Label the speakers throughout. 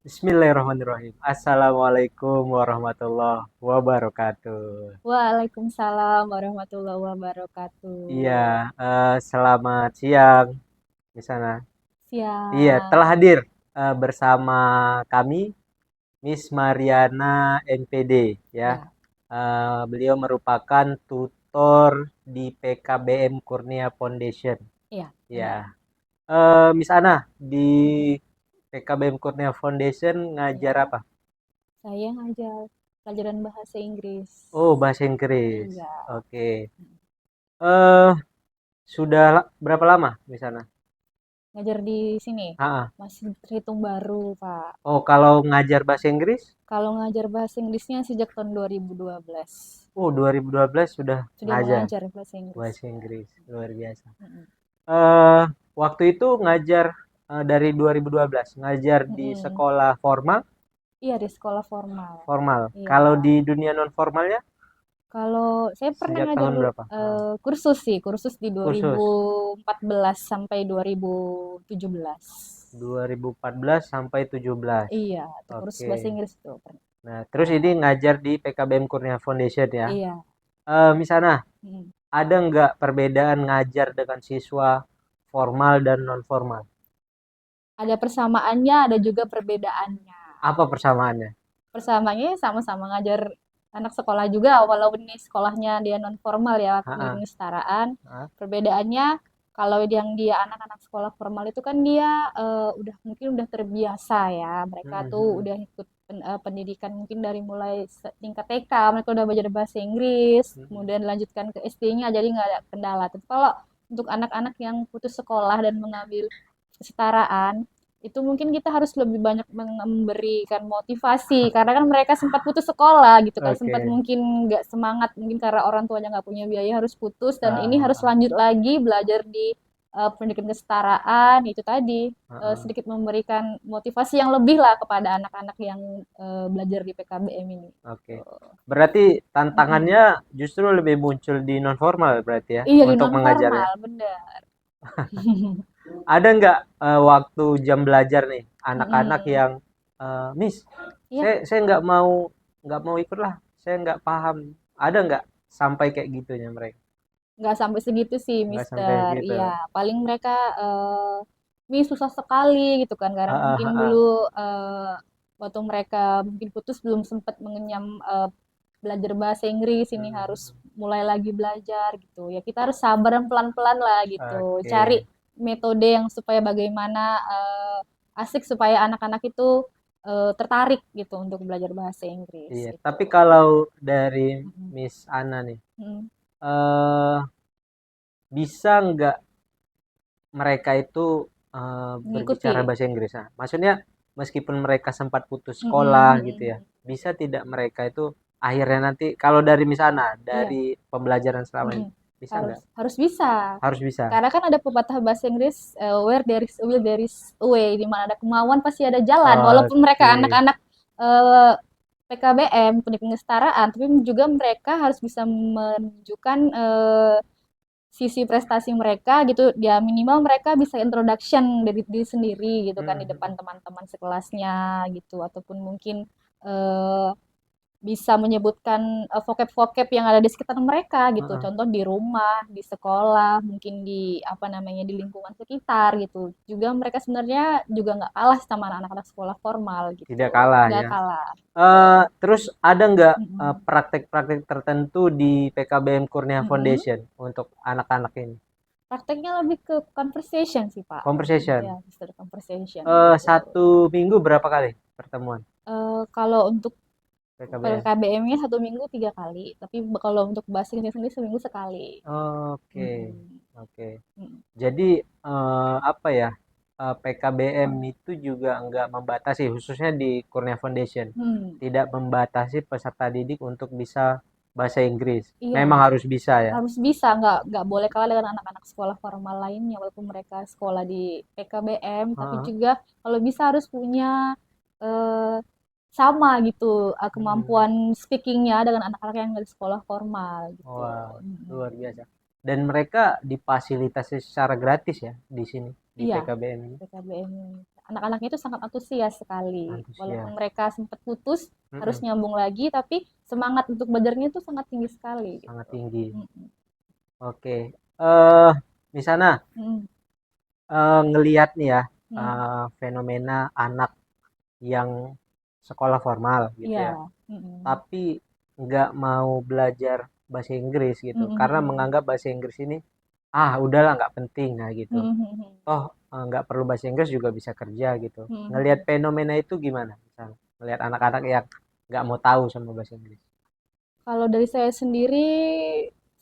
Speaker 1: Bismillahirrahmanirrahim. Assalamualaikum warahmatullahi wabarakatuh.
Speaker 2: Waalaikumsalam warahmatullahi
Speaker 1: Iya,
Speaker 2: wabarakatuh.
Speaker 1: selamat siang di sana. Iya, telah
Speaker 2: Siang.
Speaker 1: hadir bersama kami Miss Mariana NPD ya.
Speaker 2: Ya,
Speaker 1: Beliau merupakan tutor di PKBM Kurnia Foundation.
Speaker 2: iya,
Speaker 1: Ya,
Speaker 2: benar.
Speaker 1: Miss Ana di PKBM Kurnia Foundation ngajar
Speaker 2: Ya,
Speaker 1: apa?
Speaker 2: saya ngajar pelajaran bahasa Inggris.
Speaker 1: Oh, bahasa Inggris.
Speaker 2: Iya.
Speaker 1: Oke. Eh, sudah berapa lama di sana?
Speaker 2: Ngajar di sini
Speaker 1: Ah,
Speaker 2: masih terhitung baru, Pak.
Speaker 1: oh, kalau ngajar bahasa Inggris?
Speaker 2: Kalau ngajar bahasa Inggrisnya sejak tahun 2012.
Speaker 1: Oh, 2012 sudah
Speaker 2: Sudah
Speaker 1: ngajar
Speaker 2: mengajar bahasa Inggris.
Speaker 1: bahasa Inggris. Luar biasa.
Speaker 2: Mm-mm.
Speaker 1: Eh, waktu itu ngajar dari 2012, ngajar di
Speaker 2: Mm-mm.
Speaker 1: sekolah formal,
Speaker 2: Iya, di sekolah formal.
Speaker 1: formal.
Speaker 2: Iya.
Speaker 1: Kalau di dunia non formalnya
Speaker 2: Kalau saya pernah
Speaker 1: sejak
Speaker 2: ngajar
Speaker 1: tahun berapa?
Speaker 2: kursus sih, kursus di
Speaker 1: Khusus
Speaker 2: 2014 sampai 2017.
Speaker 1: 2014 sampai 17.
Speaker 2: Iya, itu kursus
Speaker 1: Oke.
Speaker 2: bahasa Inggris tuh pernah.
Speaker 1: Nah, terus ini ngajar di PKBM Kurnia Foundation ya.
Speaker 2: Iya.
Speaker 1: Misalnya
Speaker 2: Mm.
Speaker 1: ada nggak perbedaan ngajar dengan siswa formal dan non formal?
Speaker 2: Ada persamaannya, ada juga perbedaannya.
Speaker 1: Apa persamaannya?
Speaker 2: Persamaannya sama-sama ngajar anak sekolah juga, walaupun ini sekolahnya dia non formal ya,
Speaker 1: Ha-ha,
Speaker 2: pendidikan kesetaraan.
Speaker 1: ha,
Speaker 2: Perbedaannya kalau yang dia anak-anak sekolah formal itu kan dia udah mungkin udah terbiasa ya, mereka
Speaker 1: hmm,
Speaker 2: tuh
Speaker 1: hmm,
Speaker 2: udah ikut pendidikan mungkin dari mulai tingkat TK mereka udah belajar bahasa Inggris,
Speaker 1: hmm.
Speaker 2: kemudian dilanjutkan ke SD-nya jadi nggak ada kendala. Tapi kalau untuk anak-anak yang putus sekolah dan mengambil kesetaraan itu mungkin kita harus lebih banyak memberikan motivasi karena kan mereka sempat putus sekolah gitu kan, sempat
Speaker 1: Oke.
Speaker 2: mungkin nggak semangat mungkin karena orang tuanya nggak punya biaya harus putus dan
Speaker 1: Ah,
Speaker 2: ini
Speaker 1: ah,
Speaker 2: harus
Speaker 1: ah,
Speaker 2: lanjut lagi belajar di pendidikan kesetaraan itu tadi,
Speaker 1: ah, ah.
Speaker 2: sedikit memberikan motivasi yang lebih lah kepada anak-anak yang belajar di PKBM ini.
Speaker 1: Oke.
Speaker 2: Tuh.
Speaker 1: Berarti
Speaker 2: Mm-mm.
Speaker 1: tantangannya justru lebih muncul di non formal berarti ya
Speaker 2: Iya di
Speaker 1: untuk
Speaker 2: non
Speaker 1: mengajarnya.
Speaker 2: formal bener.
Speaker 1: Ada nggak waktu jam belajar nih anak-anak
Speaker 2: Mm-mm.
Speaker 1: yang Miss,
Speaker 2: Ya
Speaker 1: saya nggak mau ikut lah, saya nggak paham. Ada nggak sampai kayak gitunya mereka?
Speaker 2: nggak sampai segitu sih,
Speaker 1: Nggak sampai
Speaker 2: Mister.
Speaker 1: gitu.
Speaker 2: Iya, paling mereka "Mi susah sekali," gitu kan, karena
Speaker 1: Ah, ah,
Speaker 2: mungkin
Speaker 1: ah, ah.
Speaker 2: dulu waktu mereka mungkin putus belum sempat mengenyam belajar bahasa Inggris, ini harus
Speaker 1: Hmm,
Speaker 2: mulai lagi belajar gitu. Ya kita harus sabar dan pelan-pelan lah gitu. Cari
Speaker 1: oke.
Speaker 2: metode yang supaya bagaimana asik supaya anak-anak itu tertarik gitu untuk belajar bahasa Inggris
Speaker 1: Iya,
Speaker 2: gitu.
Speaker 1: tapi kalau dari
Speaker 2: Mm-mm.
Speaker 1: Miss Ana nih,
Speaker 2: Mm-mm.
Speaker 1: eh bisa nggak mereka itu
Speaker 2: Mengikuti.
Speaker 1: berbicara bahasa Inggris? Nah, maksudnya meskipun mereka sempat putus
Speaker 2: Mm-mm,
Speaker 1: sekolah gitu ya,
Speaker 2: mm-mm.
Speaker 1: bisa tidak mereka itu akhirnya nanti kalau dari Miss Ana,
Speaker 2: Iya.
Speaker 1: dari pembelajaran selama ini,
Speaker 2: Mm-mm.
Speaker 1: bisa
Speaker 2: Harus
Speaker 1: nggak?
Speaker 2: harus bisa.
Speaker 1: Harus bisa.
Speaker 2: Karena kan ada pepatah bahasa Inggris, where there is a will there is a way, di mana ada kemauan pasti ada jalan. Walaupun mereka
Speaker 1: Oke.
Speaker 2: anak-anak eh, PKBM, pendidikan kesetaraan, tapi juga mereka harus bisa menunjukkan sisi prestasi mereka gitu. Ya minimal mereka bisa introduction dari diri sendiri gitu kan di
Speaker 1: Hmm,
Speaker 2: depan teman-teman sekelasnya gitu ataupun mungkin eh, bisa menyebutkan vocab-vocab yang ada di sekitar mereka gitu.
Speaker 1: heeh.
Speaker 2: Contoh di rumah, di sekolah, mungkin di apa namanya di lingkungan sekitar gitu. Juga mereka sebenarnya juga nggak kalah sama anak-anak sekolah formal
Speaker 1: Tidak
Speaker 2: gitu.
Speaker 1: kalah
Speaker 2: Nggak
Speaker 1: ya.
Speaker 2: kalah. Gitu.
Speaker 1: Terus ada nggak
Speaker 2: Mm-mm.
Speaker 1: praktek-praktek tertentu di PKBM Kurnia
Speaker 2: Mm-mm.
Speaker 1: Foundation untuk anak-anak ini?
Speaker 2: Prakteknya lebih ke conversation sih Pak. Ya,
Speaker 1: Conversation.
Speaker 2: Mr. Conversation gitu.
Speaker 1: Satu minggu berapa kali pertemuan
Speaker 2: Kalau untuk
Speaker 1: PKBM?
Speaker 2: PKBM-nya 1 minggu 3 kali, tapi kalau untuk bahasa Inggris sendiri seminggu sekali.
Speaker 1: Oke,
Speaker 2: Mm-mm.
Speaker 1: oke.
Speaker 2: Mm-mm.
Speaker 1: Jadi apa ya? PKBM itu juga nggak membatasi, khususnya di Kurnia Foundation,
Speaker 2: Hmm.
Speaker 1: tidak membatasi peserta didik untuk bisa bahasa Inggris.
Speaker 2: Iya,
Speaker 1: Memang harus bisa ya.
Speaker 2: harus bisa, nggak boleh kalah dengan anak-anak sekolah formal lainnya walaupun mereka sekolah di PKBM, tapi
Speaker 1: Heeh.
Speaker 2: juga kalau bisa harus punya eh, sama gitu
Speaker 1: Mm.
Speaker 2: kemampuan speakingnya dengan anak-anak yang dari sekolah formal gitu.
Speaker 1: Wah,
Speaker 2: Mm.
Speaker 1: luar biasa. Dan mereka difasilitasi secara gratis ya di sini di
Speaker 2: Iya,
Speaker 1: PKBM ini.
Speaker 2: PKBM anak-anaknya itu sangat antusias sekali. Walaupun
Speaker 1: Antusias.
Speaker 2: mereka sempat putus, harus
Speaker 1: Mm-mm.
Speaker 2: nyambung lagi, tapi semangat untuk belajarnya itu sangat tinggi sekali
Speaker 1: Sangat
Speaker 2: gitu.
Speaker 1: tinggi.
Speaker 2: Mm-mm.
Speaker 1: Oke. Eh, Misalnya
Speaker 2: Mm-mm.
Speaker 1: ngelihat nih ya
Speaker 2: Mm-mm.
Speaker 1: fenomena anak yang sekolah formal gitu
Speaker 2: Iya.
Speaker 1: ya,
Speaker 2: Mm-mm.
Speaker 1: tapi nggak mau belajar bahasa Inggris gitu, karena
Speaker 2: Mm-mm.
Speaker 1: menganggap bahasa Inggris ini udahlah nggak penting nah gitu.
Speaker 2: Mm-mm.
Speaker 1: Toh nggak perlu bahasa Inggris juga bisa kerja gitu. Ngelihat
Speaker 2: Mm-mm.
Speaker 1: fenomena itu gimana? Misalnya, ngelihat anak-anak yang nggak mau tahu sama bahasa Inggris.
Speaker 2: Kalau dari saya sendiri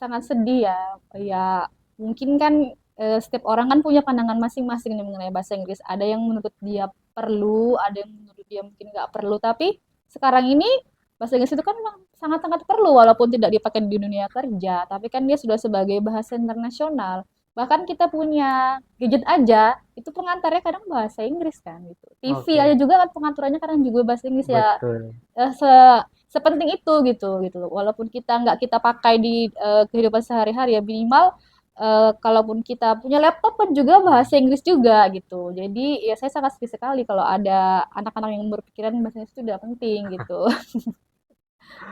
Speaker 2: sangat sedih ya. Ya, mungkin kan setiap orang kan punya pandangan masing-masing nih mengenai bahasa Inggris. Ada yang menurut dia perlu, ada yang menurut dia mungkin nggak perlu. Tapi sekarang ini bahasa Inggris itu kan memang sangat-sangat perlu walaupun tidak dipakai di dunia kerja. Tapi kan dia sudah sebagai bahasa internasional. Bahkan kita punya gadget aja, itu pengantarnya kadang bahasa Inggris kan gitu. TV aja
Speaker 1: Oke,
Speaker 2: juga kan pengaturannya kadang juga bahasa Inggris ya,
Speaker 1: betul.
Speaker 2: se sepenting itu gitu loh. Walaupun kita nggak kita pakai di kehidupan sehari-hari ya minimal kalaupun kita punya laptop kan juga bahasa Inggris juga gitu. Jadi ya saya sangat sedih sekali kalau ada anak-anak yang berpikiran bahasa Inggris itu tidak penting gitu.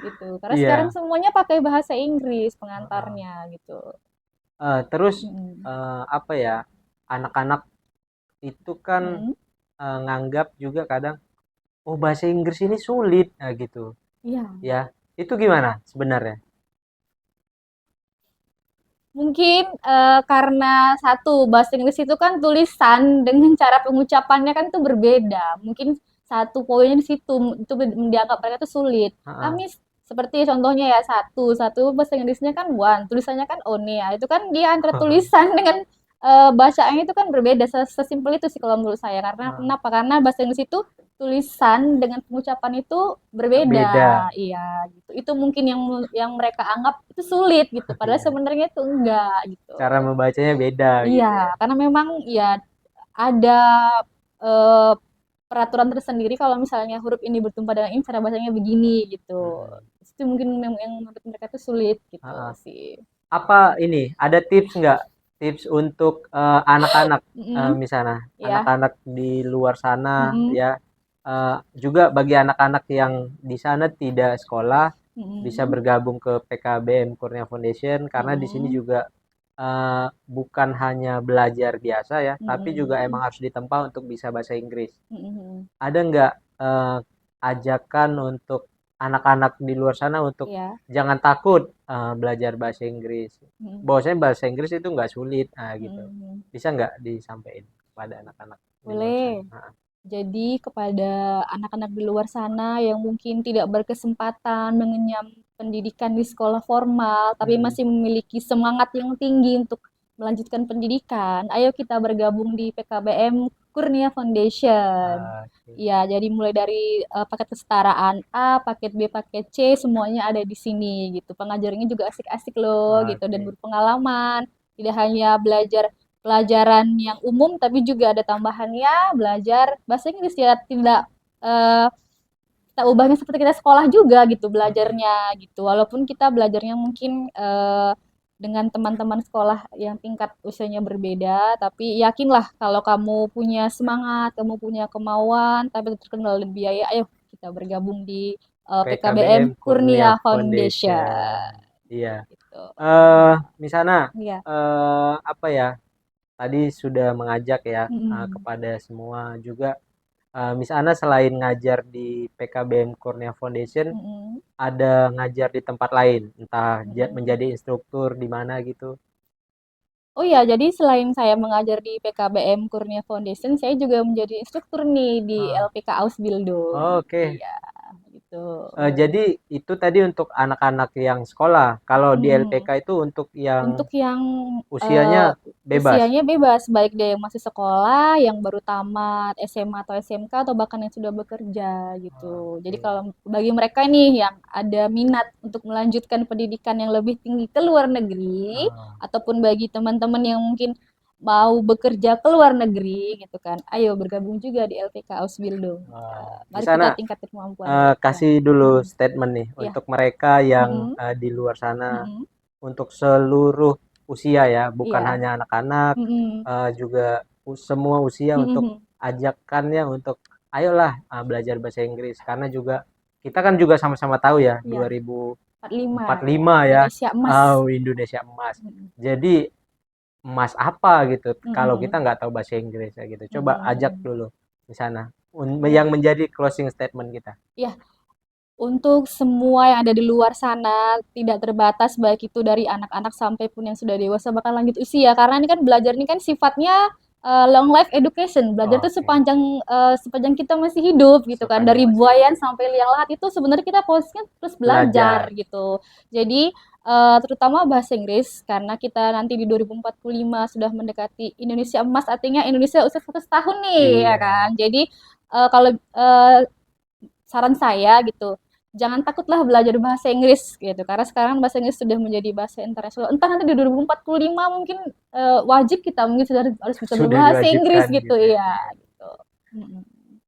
Speaker 2: Gitu. Karena sekarang
Speaker 1: Iya.
Speaker 2: semuanya pakai bahasa Inggris
Speaker 1: Heeh.
Speaker 2: pengantarnya gitu.
Speaker 1: Terus
Speaker 2: Mm-mm.
Speaker 1: apa ya? Anak-anak itu kan
Speaker 2: Mm-mm.
Speaker 1: nganggap juga kadang, oh bahasa Inggris ini sulit, nah gitu.
Speaker 2: Iya.
Speaker 1: Ya, itu gimana sebenarnya?
Speaker 2: Mungkin karena satu bahasa Inggris itu kan tulisan dengan cara pengucapannya kan itu berbeda. Mungkin satu poinnya di situ itu dianggap mereka itu sulit.
Speaker 1: Heeh.
Speaker 2: Kami seperti contohnya ya satu satu bahasa Inggrisnya kan one, tulisannya kan one ya. Itu kan dia antara tulisan dengan bacaannya itu kan berbeda. Sesimpel itu sih kalau menurut saya. Karena
Speaker 1: Heeh.
Speaker 2: kenapa? Karena bahasa Inggris itu tulisan dengan pengucapan itu berbeda.
Speaker 1: Beda.
Speaker 2: Iya, gitu. Itu mungkin yang mereka anggap itu sulit gitu. Padahal
Speaker 1: Iya.
Speaker 2: sebenarnya itu enggak gitu.
Speaker 1: Cara membacanya beda
Speaker 2: Iya,
Speaker 1: gitu ya.
Speaker 2: karena memang ya ada eh, peraturan tersendiri kalau misalnya huruf ini berjumpa dengan ini cara bacanya begini gitu.
Speaker 1: Mm-mm.
Speaker 2: Itu mungkin yang menurut mereka itu sulit gitu
Speaker 1: Heeh.
Speaker 2: sih.
Speaker 1: Apa ini? Ada tips nggak? Tips untuk anak-anak,
Speaker 2: Mm-mm.
Speaker 1: misalnya
Speaker 2: Ya.
Speaker 1: anak-anak di luar sana
Speaker 2: Mm-mm.
Speaker 1: ya, juga bagi anak-anak yang di sana tidak sekolah bisa
Speaker 2: Mm-mm.
Speaker 1: bergabung ke PKBM Kurnia Foundation, karena di sini
Speaker 2: Mm-mm.
Speaker 1: juga bukan hanya belajar biasa ya, tapi juga emang
Speaker 2: Mm-mm.
Speaker 1: harus ditempa untuk bisa bahasa Inggris.
Speaker 2: Mm-mm.
Speaker 1: Ada nggak ajakan untuk anak-anak di luar sana untuk
Speaker 2: Ya.
Speaker 1: jangan takut belajar bahasa Inggris?
Speaker 2: Mm-mm.
Speaker 1: Bahwasanya bahasa Inggris itu nggak sulit, nah gitu.
Speaker 2: Mm-mm.
Speaker 1: Bisa nggak disampaikan kepada anak-anak di luar sana?
Speaker 2: Boleh.
Speaker 1: Nah,
Speaker 2: Jadi kepada anak-anak di luar sana yang mungkin tidak berkesempatan mengenyam pendidikan di sekolah formal, tapi
Speaker 1: hmm,
Speaker 2: masih memiliki semangat yang tinggi untuk melanjutkan pendidikan, ayo kita bergabung di PKBM Kurnia Foundation.
Speaker 1: oke.
Speaker 2: Ya, jadi mulai dari paket kesetaraan A, paket B, paket C, semuanya ada di sini gitu. Pengajarannya juga asik-asik loh gitu dan
Speaker 1: Oke.
Speaker 2: berpengalaman. Tidak hanya belajar pelajaran yang umum tapi juga ada tambahannya belajar bahasa Inggris ya tidak eh, kita ubahnya seperti kita sekolah juga gitu
Speaker 1: Mm-mm.
Speaker 2: belajarnya gitu walaupun kita belajarnya mungkin dengan teman-teman sekolah yang tingkat usianya berbeda tapi yakinlah kalau kamu punya semangat kamu punya kemauan tapi terkendala biaya ayo kita bergabung di
Speaker 1: PKBM
Speaker 2: PKBM
Speaker 1: Kurnia
Speaker 2: Kurnia
Speaker 1: Foundation.
Speaker 2: Foundation
Speaker 1: Iya.
Speaker 2: gitu
Speaker 1: Misalnya
Speaker 2: ya.
Speaker 1: apa ya? Tadi sudah mengajak ya
Speaker 2: Mm-mm.
Speaker 1: kepada semua juga, misalnya selain ngajar di PKBM Kurnia Foundation,
Speaker 2: Mm-mm.
Speaker 1: ada ngajar di tempat lain, entah
Speaker 2: Mm-mm.
Speaker 1: menjadi instruktur di mana gitu.
Speaker 2: Oh ya, jadi selain saya mengajar di PKBM Kurnia Foundation, saya juga menjadi instruktur nih di
Speaker 1: Ah,
Speaker 2: LPK Ausbildung.
Speaker 1: oke.
Speaker 2: Iya, gitu.
Speaker 1: Jadi itu tadi untuk anak-anak yang sekolah. Kalau di LPK
Speaker 2: Mm-mm.
Speaker 1: itu untuk yang
Speaker 2: Untuk yang
Speaker 1: usianya
Speaker 2: eh,
Speaker 1: bebas.
Speaker 2: usianya bebas, baik dia yang masih sekolah, yang baru tamat SMA atau SMK, atau bahkan yang sudah bekerja gitu. Jadi
Speaker 1: Oke.
Speaker 2: kalau bagi mereka nih yang ada minat untuk melanjutkan pendidikan yang lebih tinggi ke luar negeri,
Speaker 1: Ah,
Speaker 2: ataupun bagi teman-teman yang mungkin mau bekerja ke luar negeri gitu kan, ayo bergabung juga di LPK Ausbildung.
Speaker 1: Di
Speaker 2: Mari
Speaker 1: sana
Speaker 2: kita tingkatkan kemampuan mereka.
Speaker 1: kasih dulu
Speaker 2: Mm-mm.
Speaker 1: statement nih
Speaker 2: Ya.
Speaker 1: untuk mereka yang
Speaker 2: Mm-mm.
Speaker 1: di luar sana,
Speaker 2: Mm-mm.
Speaker 1: untuk seluruh usia ya, bukan
Speaker 2: Iya.
Speaker 1: hanya anak-anak,
Speaker 2: Mm-mm.
Speaker 1: juga semua usia untuk
Speaker 2: Mm-mm.
Speaker 1: ajakannya untuk ayolah belajar bahasa Inggris karena juga kita kan juga sama-sama tahu ya
Speaker 2: Iya, 45 ya,
Speaker 1: 2045 ya,
Speaker 2: Indonesia emas.
Speaker 1: Indonesia emas.
Speaker 2: Mm,
Speaker 1: Jadi emas apa gitu
Speaker 2: mm,
Speaker 1: kalau
Speaker 2: mm,
Speaker 1: kita nggak tahu bahasa Inggris ya gitu.
Speaker 2: mm,
Speaker 1: Coba
Speaker 2: mm,
Speaker 1: ajak
Speaker 2: mm.
Speaker 1: dulu di sana.
Speaker 2: Ya,
Speaker 1: Yang menjadi closing statement kita.
Speaker 2: ya. Untuk semua yang ada di luar sana, tidak terbatas baik itu dari anak-anak sampai pun yang sudah dewasa bahkan lanjut usia. Karena ini kan belajar ini kan sifatnya long life education. Belajar itu
Speaker 1: Oke,
Speaker 2: sepanjang kita masih hidup gitu kan.
Speaker 1: sepanjang
Speaker 2: Dari
Speaker 1: masih
Speaker 2: buayan
Speaker 1: hidup.
Speaker 2: sampai liang lahat itu sebenarnya kita posisinya terus belajar
Speaker 1: Belajar.
Speaker 2: gitu. Jadi terutama bahasa Inggris karena kita nanti di 2045 sudah mendekati Indonesia emas, artinya Indonesia usia 100 tahun nih ya
Speaker 1: Iya.
Speaker 2: kan. Jadi kalau saran saya gitu, jangan takutlah belajar bahasa Inggris gitu karena sekarang bahasa Inggris sudah menjadi bahasa internasional. Entah nanti di 2045 mungkin wajib kita mungkin sudah harus bisa
Speaker 1: Sudah
Speaker 2: berbahasa Inggris
Speaker 1: diwajibkan
Speaker 2: gitu
Speaker 1: gitu ya.
Speaker 2: ya gitu. Mm-mm.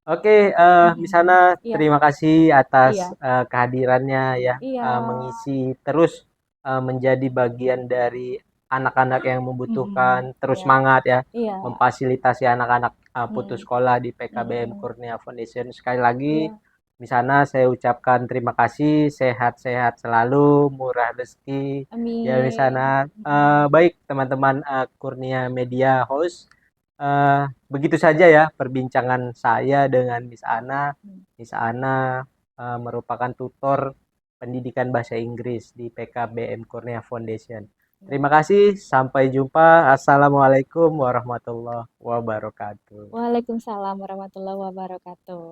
Speaker 1: Oke,
Speaker 2: Mm-mm.
Speaker 1: Misana,
Speaker 2: Iya,
Speaker 1: terima kasih atas
Speaker 2: iya,
Speaker 1: kehadirannya ya,
Speaker 2: iya.
Speaker 1: mengisi terus menjadi bagian dari anak-anak yang
Speaker 2: Mm-mm.
Speaker 1: membutuhkan, terus
Speaker 2: Iya,
Speaker 1: semangat ya,
Speaker 2: iya.
Speaker 1: memfasilitasi anak-anak putus
Speaker 2: Mm-mm.
Speaker 1: sekolah di PKBM
Speaker 2: Mm-mm.
Speaker 1: Kurnia Foundation. Sekali lagi,
Speaker 2: Iya,
Speaker 1: Misana saya ucapkan terima kasih, sehat-sehat selalu, murah rezeki. Ya
Speaker 2: amin.
Speaker 1: Misana,
Speaker 2: Mm-mm.
Speaker 1: baik teman-teman Kurnia Media Host. Eh, Begitu saja ya perbincangan saya dengan Miss Ana.
Speaker 2: Mm.
Speaker 1: Miss Ana merupakan tutor pendidikan bahasa Inggris di PKBM Kurnia Foundation.
Speaker 2: Iya.
Speaker 1: Terima kasih, sampai jumpa. Assalamualaikum warahmatullahi wabarakatuh.
Speaker 2: Waalaikumsalam warahmatullahi wabarakatuh.